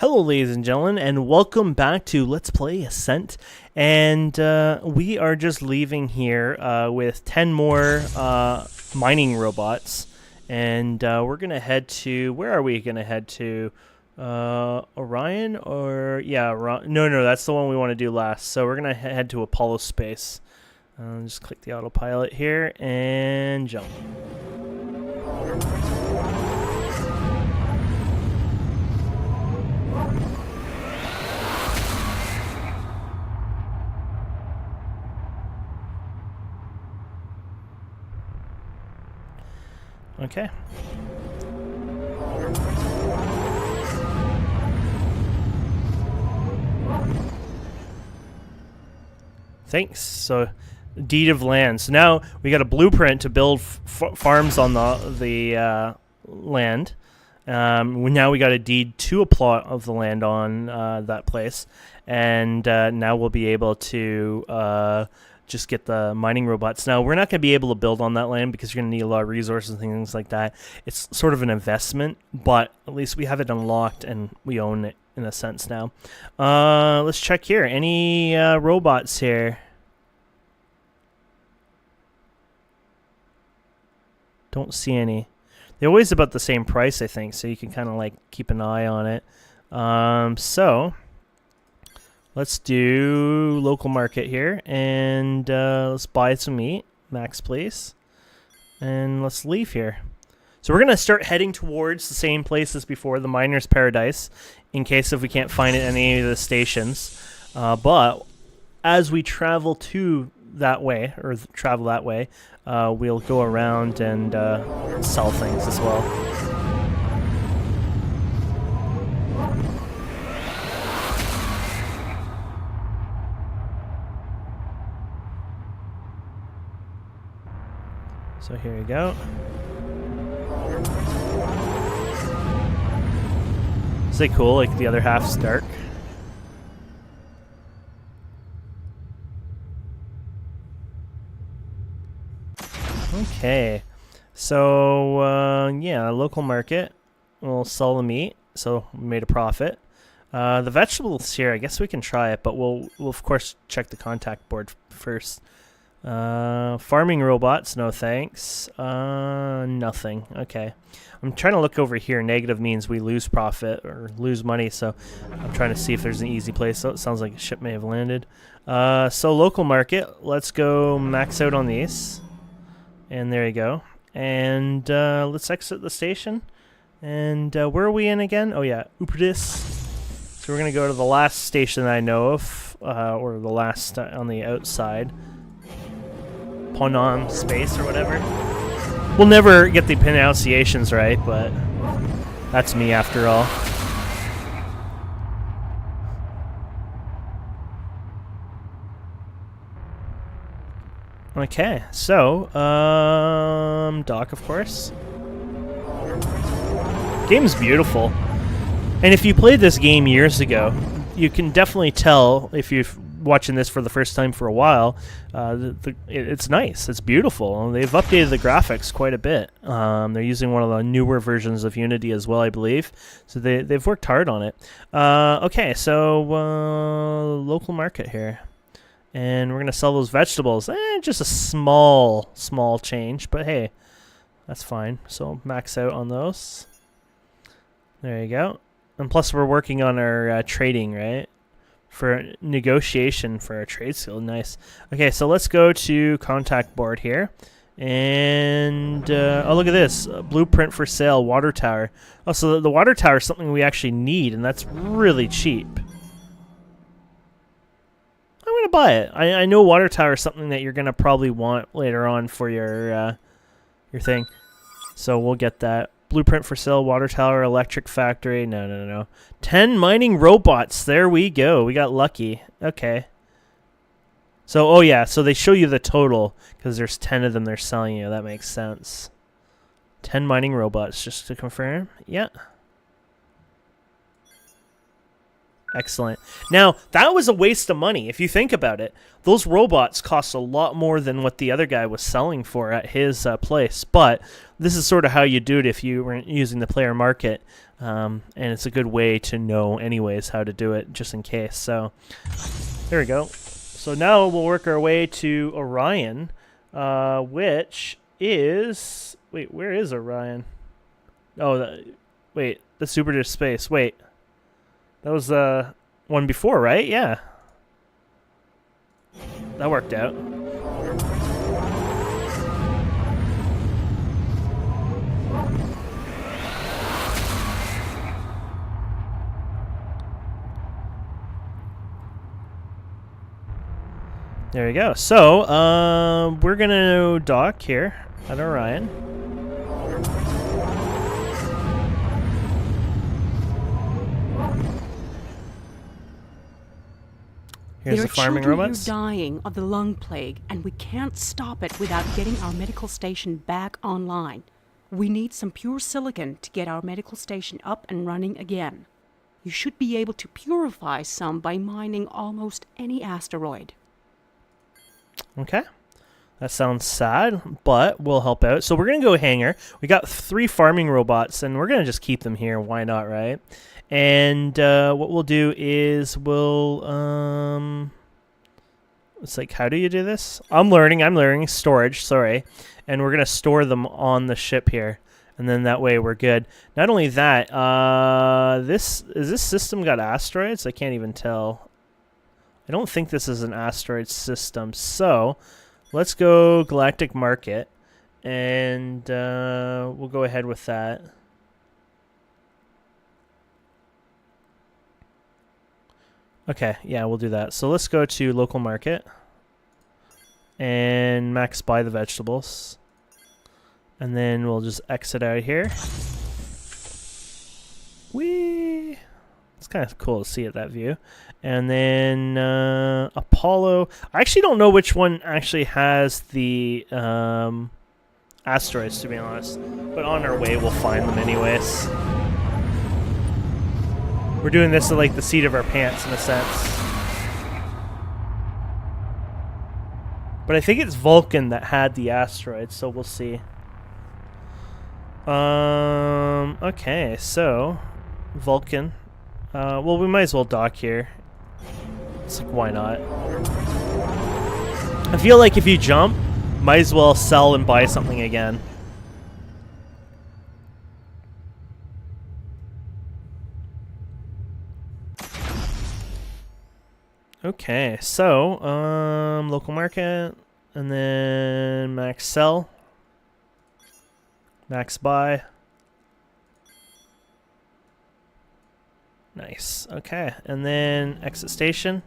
Hello, ladies and gentlemen, and welcome back to Let's Play Ascent. And we are just leaving here with 10 more mining robots. And we're going to head to... Where are we going to head to? Orion? Or... Yeah, no, that's the one we want to do last. So we're going to head to Apollo Space. Just click the autopilot here and jump. Okay. Thanks. So, deed of land. So now we got a blueprint to build farms on the land. Now we got a deed to a plot of the land on that place, and now we'll be able to just get the mining robots. Now, we're not going to be able to build on that land because you're going to need a lot of resources and things like that. It's sort of an investment, but at least we have it unlocked and we own it in a sense now. Let's check here. Any robots here? Don't see any. They're always about the same price, I think, so you can kind of like keep an eye on it. So let's do local market here, and let's buy some meat. Max, please. And let's leave here. So we're going to start heading towards the same place as before, the Miner's Paradise, in case if we can't find it at any of the stations. But as we travel to that way, or travel that way, we'll go around and sell things as well. So here we go. Is it cool? Like the other half's dark. Okay. So yeah, local market. We'll sell the meat. So we made a profit. The vegetables here, I guess we can try it, but we'll of course check the contact board first. Farming robots, no thanks. Nothing. Okay. I'm trying to look over here. Negative means we lose profit or lose money, so I'm trying to see if there's an easy place. So it sounds like a ship may have landed. So local market, let's go max out on these. And there you go. And let's exit the station. And where are we in again? Oh yeah, Uperdis. So we're going to go to the last station that I know of, or the last on the outside. Ponon Space or whatever. We'll never get the pronunciations right, but that's me after all. Okay, so dock, of course. Game's beautiful, and if you played this game years ago, you can definitely tell if you've watching this for the first time for a while, it's nice. It's beautiful. They've updated the graphics quite a bit. They're using one of the newer versions of Unity as well, I believe. So they've worked hard on it. Okay, so local market here. And we're going to sell those vegetables. Just a small change, but hey, that's fine. So max out on those. There you go. And plus we're working on our trading, right? For negotiation for our trade skill. Nice. Okay, so let's go to contact board here. And, oh, look at this. Blueprint for sale, water tower. Oh, so the water tower is something we actually need, and that's really cheap. I'm going to buy it. I know water tower is something that you're going to probably want later on for your thing. So we'll get that. Blueprint for sale, water tower, electric factory. No. 10 mining robots. There we go. We got lucky. Okay. So, oh yeah, so they show you the total because there's 10 of them they're selling you. That makes sense. 10 mining robots, just to confirm. Yeah. Excellent. Now, that was a waste of money, if you think about it. Those robots cost a lot more than what the other guy was selling for at his place. But this is sort of how you do it if you weren't using the player market. And it's a good way to know anyways how to do it, just in case. So, there we go. So now we'll work our way to Orion, which is... Wait, where is Orion? Oh, wait, the Super Dish Space. Wait. That was the one before, right? Yeah. That worked out. There we go. So, we're going to dock here at Orion. Here's the farming robots. There are children here dying of the lung plague, and we can't stop it without getting our medical station back online. We need some pure silicon to get our medical station up and running again. You should be able to purify some by mining almost any asteroid. Okay. That sounds sad, but we'll help out. So we're going to go hangar. We got 3 farming robots, and we're going to just keep them here. Why not, right? And what we'll do is we'll... it's like, how do you do this? I'm learning. Storage, sorry. And we're going to store them on the ship here. And then that way we're good. Not only that, this system got asteroids? I can't even tell. I don't think this is an asteroid system. So let's go Galactic Market. And we'll go ahead with that. Okay, yeah, we'll do that. So let's go to local market and max buy the vegetables. And then we'll just exit out here. Whee! It's kind of cool to see it, that view. And then Apollo. I actually don't know which one actually has the asteroids, to be honest. But on our way, we'll find them anyways. We're doing this at like the seat of our pants in a sense. But I think it's Vulcan that had the asteroids, so we'll see. Okay, so Vulcan. Well, we might as well dock here. It's like, why not? I feel like if you jump, might as well sell and buy something again. Okay, so local market, and then max sell, max buy. Nice. Okay, and then exit station,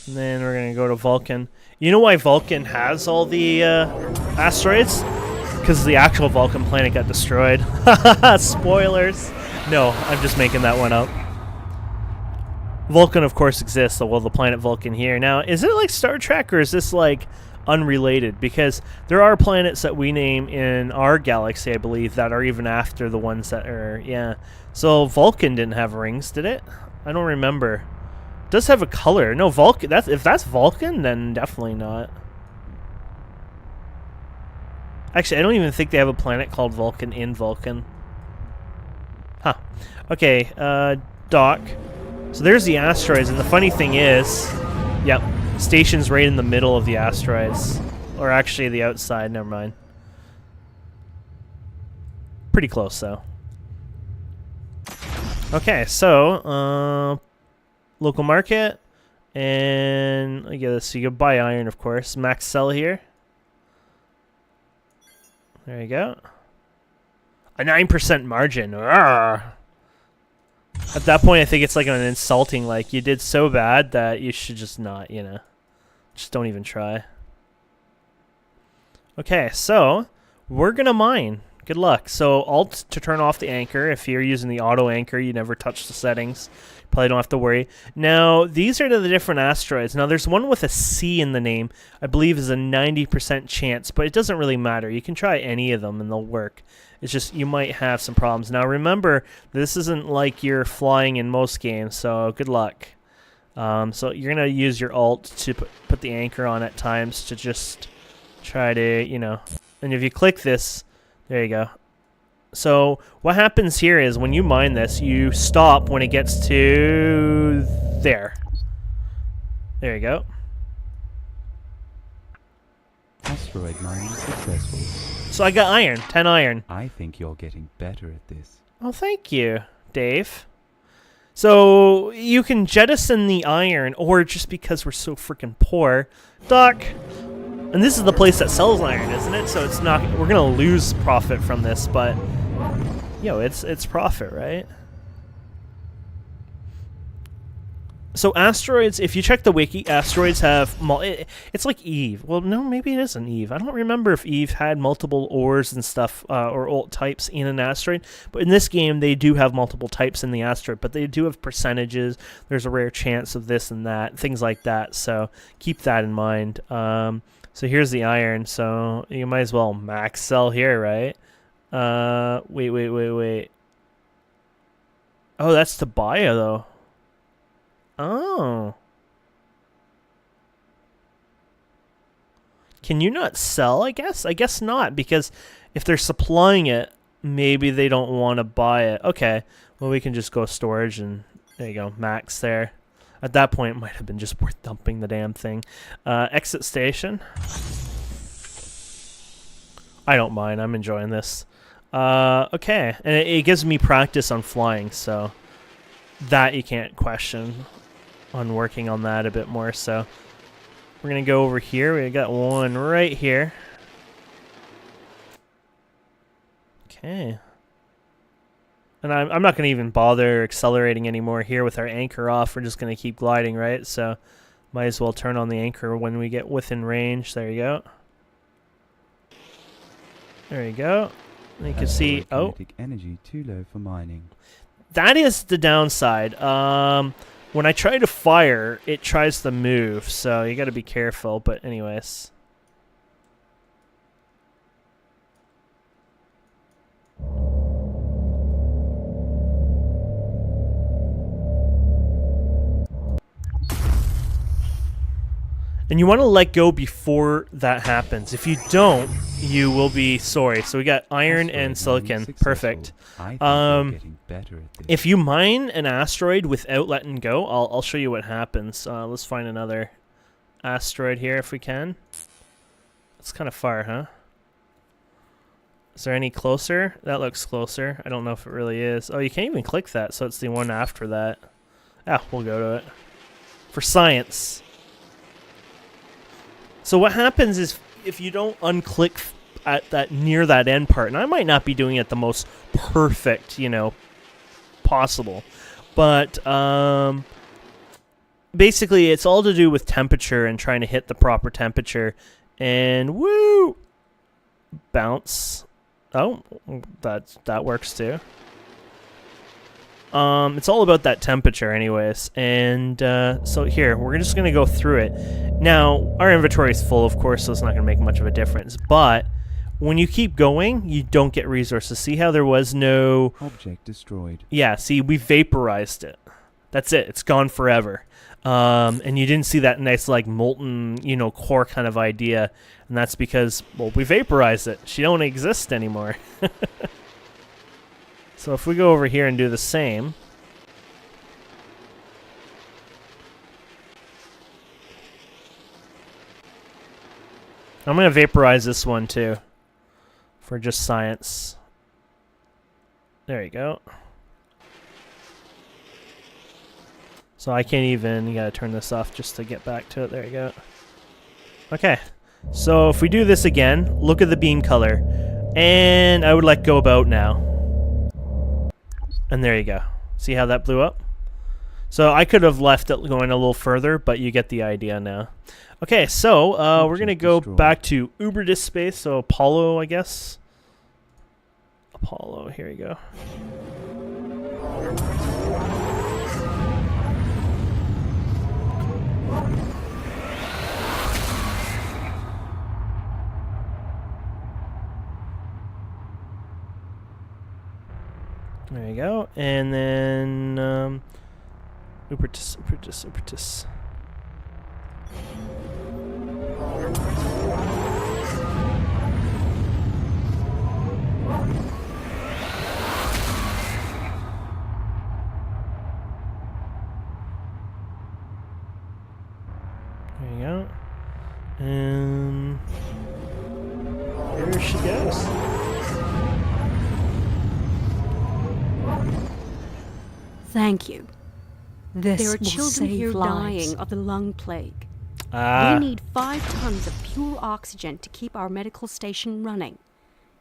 and then we're gonna go to Vulcan. You know why Vulcan has all the asteroids? Because the actual Vulcan planet got destroyed. Spoilers. No, I'm just making that one up. Vulcan, of course, exists, so well, the planet Vulcan here. Now, is it like Star Trek, or is this like unrelated? Because there are planets that we name in our galaxy, I believe, that are even after the ones that are, yeah. So Vulcan didn't have rings, did it? I don't remember. It does have a color. No, Vulcan. If that's Vulcan, then definitely not. Actually, I don't even think they have a planet called Vulcan in Vulcan. Huh. Okay, dock. So there's the asteroids, and the funny thing is, yep, station's right in the middle of the asteroids. Or actually the outside, never mind. Pretty close, though. Okay, so, local market, and I guess you can buy iron, of course. Max sell here. There you go. A 9% margin. Arrgh. At that point, I think it's like an insulting, like, you did so bad that you should just not, you know. Just don't even try. Okay, so we're going to mine. Good luck. So Alt to turn off the anchor. If you're using the auto anchor, you never touch the settings. Probably don't have to worry. Now, these are the different asteroids. Now, there's one with a C in the name. I believe is a 90% chance, but it doesn't really matter. You can try any of them and they'll work. It's just you might have some problems. Now, remember, this isn't like you're flying in most games, so good luck. So you're going to use your Alt to put the anchor on at times to just try to, you know. And if you click this, there you go. So what happens here is when you mine this, you stop when it gets to there. There you go. Asteroid mining successful. So I got iron, 10 iron. I think you're getting better at this. Oh, thank you, Dave. So you can jettison the iron, or just because we're so freaking poor, Doc. And this is the place that sells iron, isn't it? So it's not. We're gonna lose profit from this, but yo, it's profit, right? So asteroids, if you check the wiki, asteroids have it's like Eve. Well, no, maybe it isn't Eve. I don't remember if Eve had multiple ores and stuff or alt types in an asteroid. But in this game, they do have multiple types in the asteroid, but they do have percentages. There's a rare chance of this and that, things like that. So keep that in mind. So here's the iron. So you might as well max sell here, right? Wait. Oh, that's to buy it, though. Oh. Can you not sell, I guess? I guess not, because if they're supplying it, maybe they don't want to buy it. Okay, well, we can just go storage, and there you go, max there. At that point, it might have been just worth dumping the damn thing. Exit station. I don't mind. I'm enjoying this. Okay, and it gives me practice on flying, so that you can't question on working on that a bit more. So we're going to go over here. We got one right here. Okay. And I'm not going to even bother accelerating anymore here with our anchor off. We're just going to keep gliding, right? So might as well turn on the anchor when we get within range. There you go. There you go. And you can see, oh, kinetic energy too low for mining. That is the downside. When I try to fire, it tries to move, so you got to be careful. But anyways. And you want to let go before that happens. If you don't, you will be sorry. So we got iron and silicon. Perfect. If you mine an asteroid without letting go, I'll show you what happens. Let's find another asteroid here if we can. It's kind of far, huh? Is there any closer? That looks closer. I don't know if it really is. Oh, you can't even click that, so it's the one after that. Ah, we'll go to it. For science. So what happens is if you don't unclick at that near that end part, and I might not be doing it the most perfect, you know, possible, but basically it's all to do with temperature and trying to hit the proper temperature. And woo, bounce. Oh, that works too. It's all about that temperature anyways. And so here, we're just going to go through it. Now, our inventory is full, of course, so it's not going to make much of a difference. But when you keep going, you don't get resources. See how there was no... Object destroyed. Yeah, see, we vaporized it. That's it. It's gone forever. And you didn't see that nice, like, molten, you know, core kind of idea. And that's because, well, we vaporized it. She don't exist anymore. So if we go over here and do the same, I'm going to vaporize this one too for just science. There you go. So I can't even, you got to turn this off just to get back to it. There you go. Okay. So if we do this again, look at the beam color. And I would let go about now. And there you go. See how that blew up? So I could have left it going a little further, but you get the idea now. Okay, so we're going to go back to Uber Disk Space, so Apollo, I guess. Apollo. Here we go. There you go. And then Upertus. There you go. And there she goes. Thank you. This There are will children save here lives. dying of the lung plague. Ah. We need 5 tons of pure oxygen to keep our medical station running.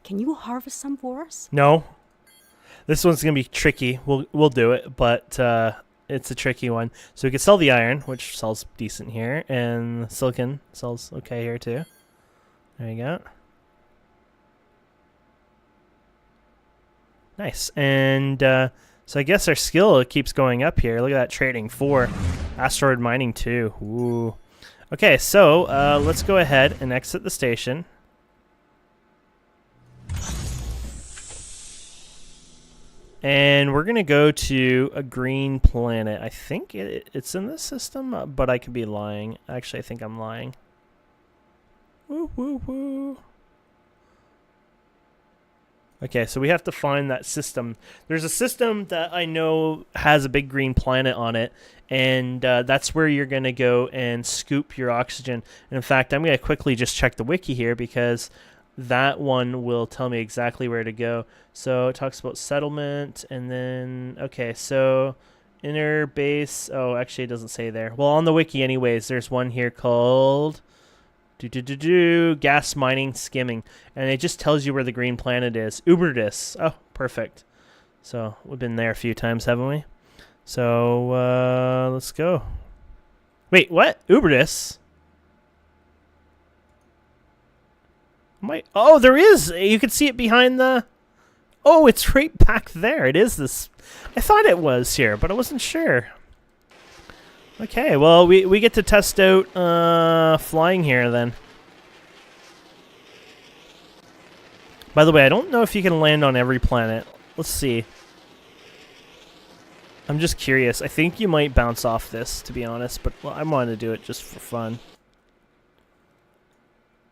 Can you harvest some for us? No. This one's gonna be tricky. We'll do it, but it's a tricky one. So we can sell the iron, which sells decent here, and silicon sells okay here too. There you go. Nice. And so I guess our skill keeps going up here. Look at that, trading 4. Asteroid mining 2. Ooh. Okay, so let's go ahead and exit the station. And we're going to go to a green planet. I think it's in this system, but I could be lying. Actually, I think I'm lying. Woo, woo, woo. Okay, so we have to find that system. There's a system that I know has a big green planet on it, and that's where you're going to go and scoop your oxygen. And in fact, I'm going to quickly just check the wiki here because that one will tell me exactly where to go. So it talks about settlement, and then, okay, so inner base. Oh, actually, it doesn't say there. Well, on the wiki anyways, there's one here called gas mining skimming, and it just tells you where the green planet is. Uberdis. Oh, perfect. So we've been there a few times, haven't we? So let's go. Wait, what? Uberdis? Oh, there is. You can see it behind the. Oh, it's right back there. It is this. I thought it was here, but I wasn't sure. Okay, well, we get to test out flying here then. By the way, I don't know if you can land on every planet. Let's see. I'm just curious. I think you might bounce off this, to be honest, but I wanted to do it just for fun.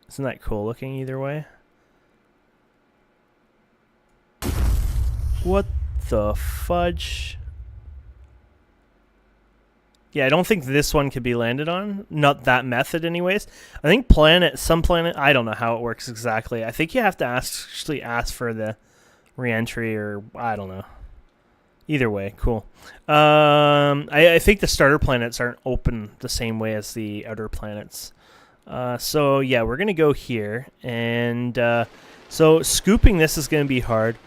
Isn't that cool looking either way? What the fudge? Yeah, I don't think this one could be landed on. Not that method anyways. I think some planet, I don't know how it works exactly. I think you have to actually ask for the re-entry, or I don't know. Either way, cool. I think the starter planets aren't open the same way as the outer planets. So yeah, we're going to go here. And so scooping this is going to be hard.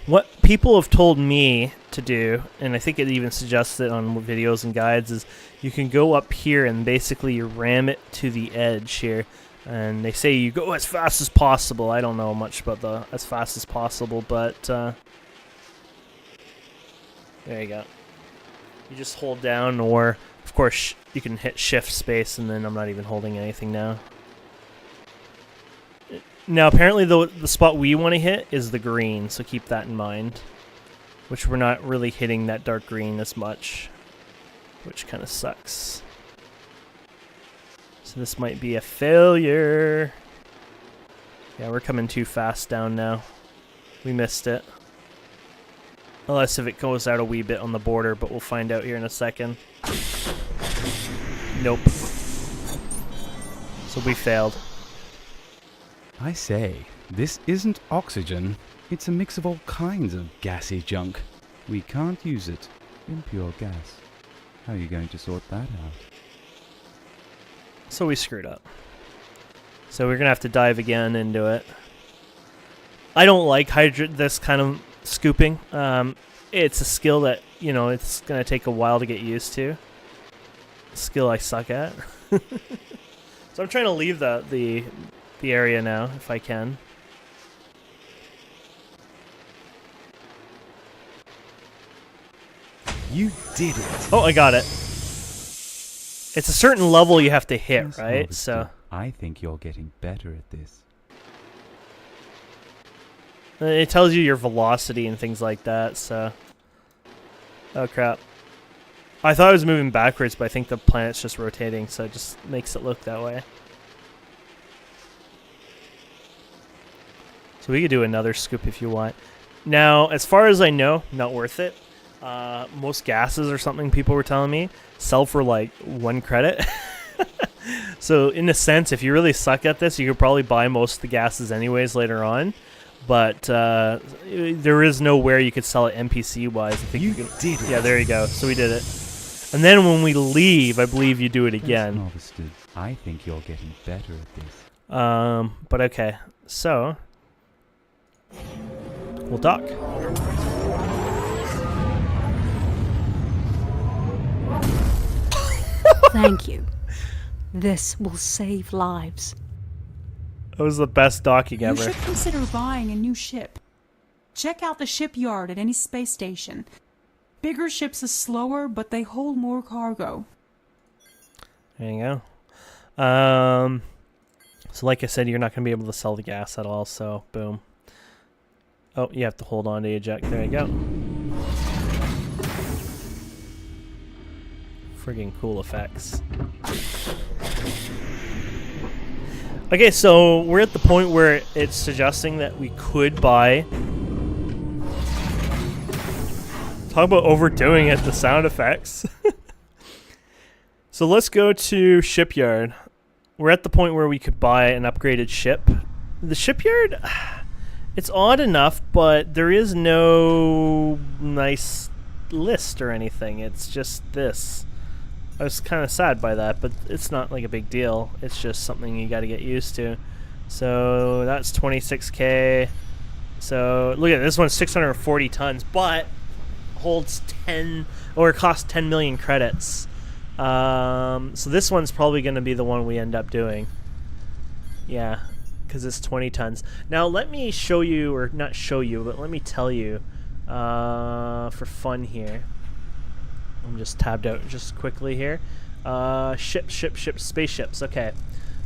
What people have told me to do, and I think it even suggests it on videos and guides, is you can go up here and basically you ram it to the edge here. And they say you go as fast as possible. I don't know much about the as fast as possible, but there you go. You just hold down, or of course you can hit shift space, and then I'm not even holding anything now. Now, apparently the spot we want to hit is the green, so keep that in mind. Which we're not really hitting that dark green as much, which kind of sucks. So this might be a failure. Yeah, we're coming too fast down now. We missed it. Unless if it goes out a wee bit on the border, but we'll find out here in a second. Nope. So we failed. I say, this isn't oxygen. It's a mix of all kinds of gassy junk. We can't use it in pure gas. How are you going to sort that out? So we screwed up. So we're going to have to dive again into it. I don't like this kind of scooping. It's a skill that, you know, it's going to take a while to get used to. Skill I suck at. So I'm trying to leave the area now, if I can. You did it. Oh, I got it. It's a certain level you have to hit, Yes, right? Harvester, So I think you're getting better at this. it tells you your velocity and things like that. So, oh crap! I thought I was moving backwards, but I think the planet's just rotating, so it just makes it look that way. So we could do another scoop if you want. Now, as far as I know, not worth it. Most gases or something people were telling me sell for like 1 credit. So in a sense, if you really suck at this, you could probably buy most of the gases anyways later on. But there is nowhere you could sell it NPC-wise. I think You can, did it. Yeah, there you go. So we did it. And then when we leave, I believe you do it again. Harvester, I think you're getting better at this. But okay. So we'll dock. Thank you. This will save lives. That was the best docking You ever. should consider buying a new ship. Check out the shipyard at any space station. Bigger ships are slower, but they hold more cargo. There you go. So like I said, you're not going to be able to sell the gas at all, so boom. Oh, you have to hold on to eject. There you go. Friggin' cool effects. Okay, so we're at the point where it's suggesting that we could buy... Talk about overdoing it, the sound effects. So let's go to shipyard. We're at the point where we could buy an upgraded ship. The shipyard, it's odd enough, but there is no nice list or anything. It's just this. I was kind of sad by that, but it's not like a big deal. It's just something you got to get used to. So that's 26K. So look at this one's 640 tons, but holds 10 or costs 10 million credits. So this one's probably going to be the one we end up doing. Yeah, because it's 20 tons. Now let me show you, or not show you, but let me tell you for fun here. I'm just tabbed out just quickly here. Ships, spaceships. Okay.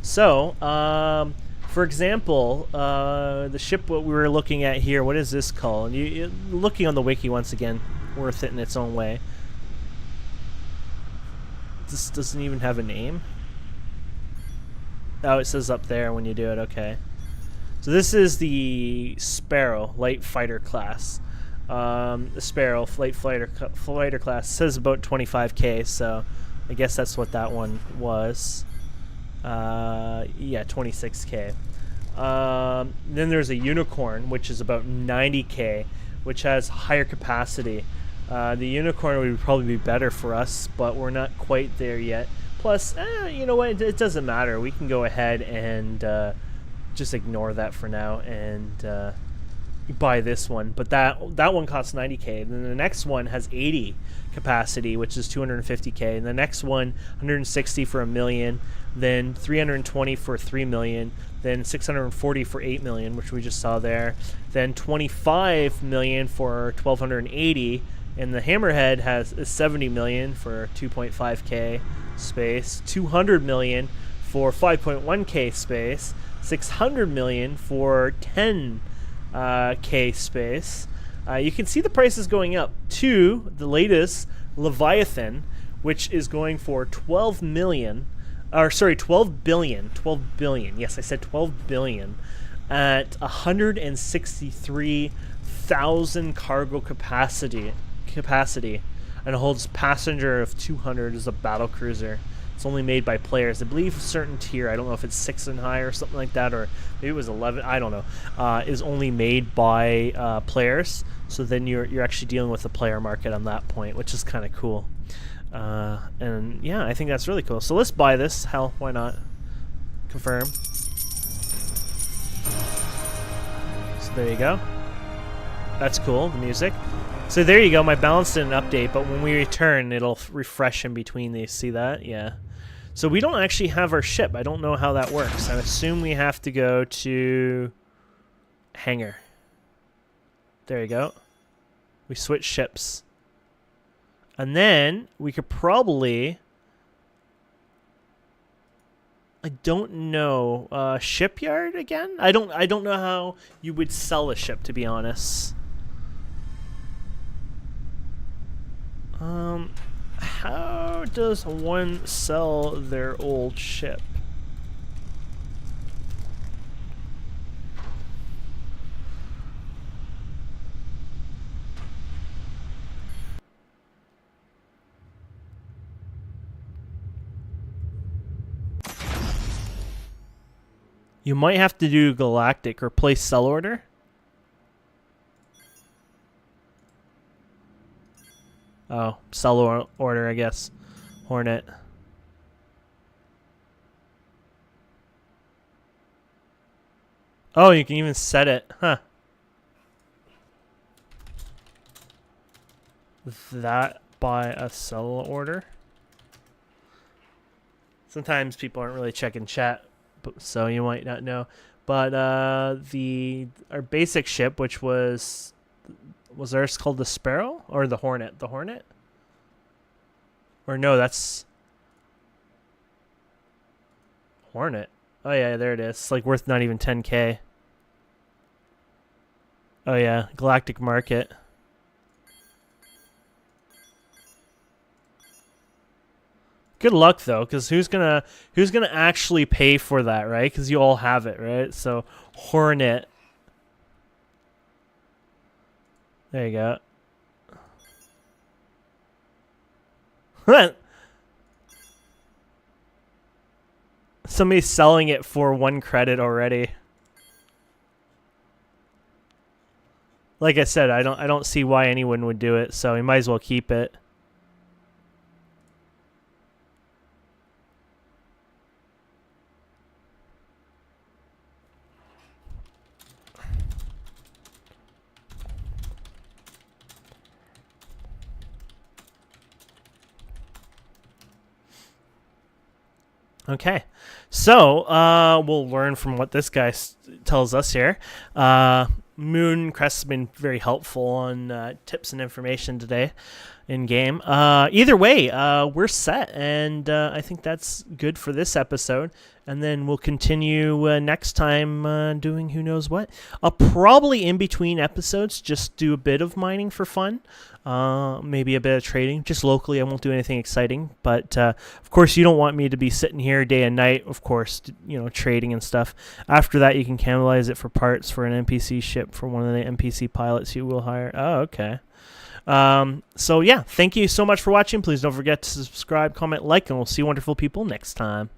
So, for example, the ship what we were looking at here, what is this called? You're looking on the wiki once again, worth it in its own way. This doesn't even have a name. Oh, it says up there when you do it. Okay. So this is the Sparrow light fighter class. The Sparrow light fighter class says about 25K, so I guess that's what that one was. Yeah, 26K. Then there's a Unicorn, which is about 90K, which has higher capacity. The Unicorn would probably be better for us, but we're not quite there yet. Plus, you know what? It doesn't matter. We can go ahead and just ignore that for now and buy this one. But that one costs 90K. And then the next one has 80 capacity, which is 250K. And the next one, 160 for $1 million. Then 320 for $3 million. Then 640 for $8 million, which we just saw there. Then 25 million for 1280. And the Hammerhead is 70 million for 2.5K space, 200 million for 5.1K space, 600 million for 10K space. You can see the prices going up to the latest Leviathan, which is going for 12 billion. Yes, I said 12 billion at 163,000 cargo capacity, and it holds passenger of 200 as a battle cruiser. It's only made by players. I believe a certain tier, I don't know if it's 6 and higher or something like that, or maybe it was 11, I don't know, is only made by players. So then you're actually dealing with the player market on that point, which is kind of cool. And yeah, I think that's really cool. So let's buy this. Hell, why not? Confirm. So there you go. That's cool, the music. So there you go, my balance didn't update, but when we return, it'll refresh in between these. See that? Yeah. So we don't actually have our ship. I don't know how that works. I assume we have to go to hangar. There you go. We switch ships. And then we could probably... I don't know. Shipyard again? I don't know how you would sell a ship, to be honest. How does one sell their old ship? You might have to do Galactic or place sell order. Oh, sell order, I guess. Hornet. Oh, you can even set it. Huh. That by a sell order. Sometimes people aren't really checking chat, so you might not know. But our basic ship, which was ours called the Sparrow or the Hornet? The Hornet? Or no, that's Hornet. Oh yeah, there it is. It's like worth not even 10K. Oh yeah, Galactic Market. Good luck though, because who's gonna actually pay for that, right? Because you all have it, right? So Hornet. There you go. Somebody's selling it for 1 credit already. Like I said, I don't see why anyone would do it, so we might as well keep it. Okay, so we'll learn from what this guy tells us here. Mooncrest has been very helpful on tips and information today in game. Either way, we're set, and I think that's good for this episode. And then we'll continue next time doing who knows what. I'll probably in between episodes just do a bit of mining for fun. Maybe a bit of trading, just locally. I won't do anything exciting, but of course you don't want me to be sitting here day and night, of course, trading and stuff. After that, you can cannibalize it for parts for an NPC ship for one of the NPC pilots you will hire. Oh, okay. So yeah, thank you so much for watching. Please don't forget to subscribe, comment, like, and we'll see wonderful people next time.